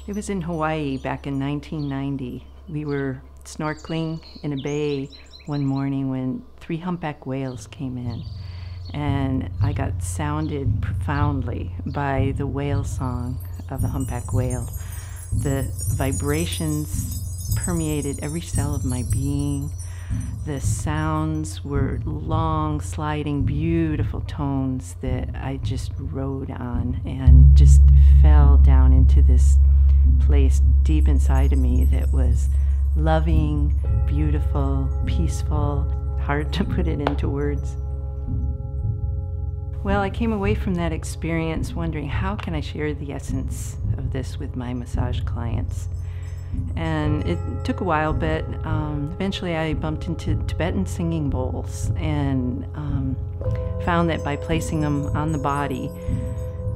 It was in Hawaii back in 1990. We were snorkeling in a bay one morning when 3 humpback whales came in, and I got sounded profoundly by the whale song of the humpback whale. The vibrations permeated every cell of my being. The sounds were long, sliding, beautiful tones that I just rode on and just fell down into this place deep inside of me that was loving, beautiful, peaceful, hard to put it into words. Well, I came away from that experience wondering, how can I share the essence of this with my massage clients? And it took a while, but eventually I bumped into Tibetan Singing Bowls and found that by placing them on the body,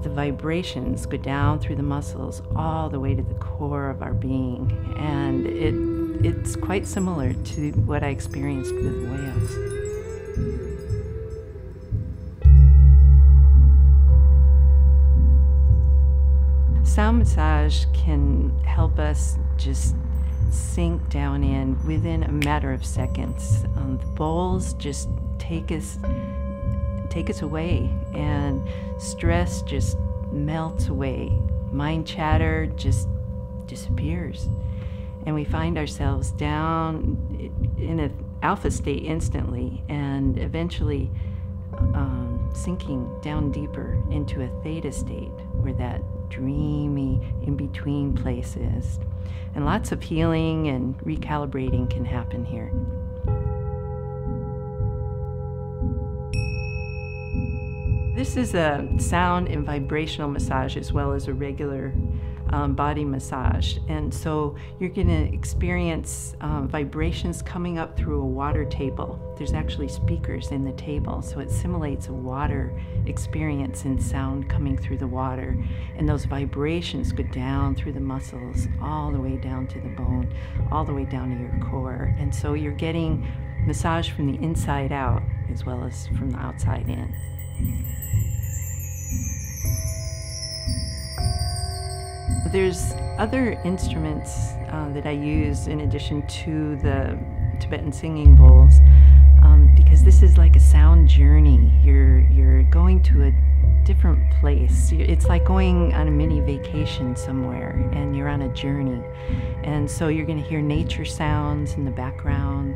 the vibrations go down through the muscles all the way to the core of our being. And it's quite similar to what I experienced with whales. Sound massage can help us just sink down in within a matter of seconds. The bowls just take us away, and stress just melts away. Mind chatter just disappears, and we find ourselves down in an alpha state instantly, and eventually sinking down deeper into a theta state where that dreamy in-between place is. And lots of healing and recalibrating can happen here. This is a sound and vibrational massage as well as a regular body massage. And so you're going to experience vibrations coming up through a water table. There's actually speakers in the table, so it simulates a water experience and sound coming through the water. And those vibrations go down through the muscles, all the way down to the bone, all the way down to your core. And so you're getting massage from the inside out as well as from the outside in. There's other instruments that I use in addition to the Tibetan Singing Bowls, because this is like a sound journey. You're going to a different place. It's like going on a mini vacation somewhere, and you're on a journey. And so you're going to hear nature sounds in the background.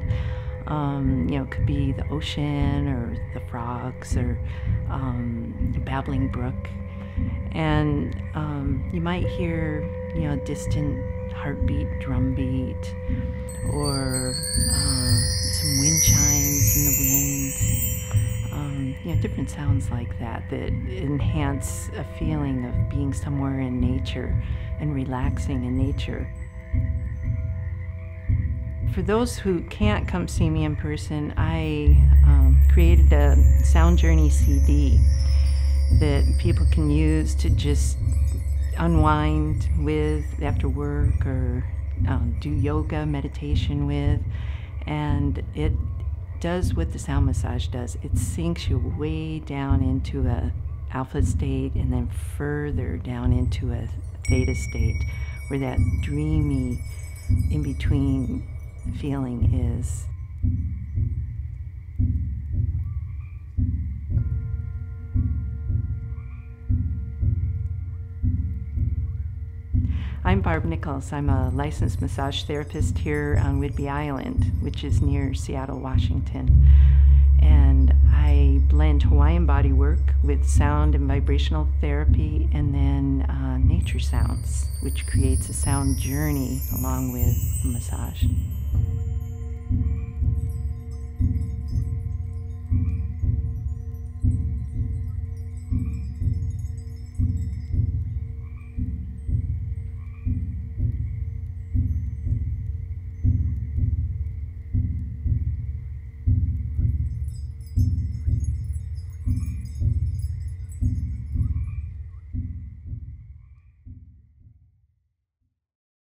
It could be the ocean or the frogs or a babbling brook. And you might hear, distant heartbeat, drum beat, or some wind chimes in the wind. Different sounds like that enhance a feeling of being somewhere in nature and relaxing in nature. For those who can't come see me in person, I created a Sound Journey CD that people can use to just unwind with after work, or do yoga, meditation with. And it does what the sound massage does. It sinks you way down into a alpha state and then further down into a theta state where that dreamy in-between feeling is. I'm Barb Nichols. I'm a licensed massage therapist here on Whidbey Island, which is near Seattle, Washington. And I blend Hawaiian Bodywork with sound and vibrational therapy, and then nature sounds, which creates a sound journey along with a massage.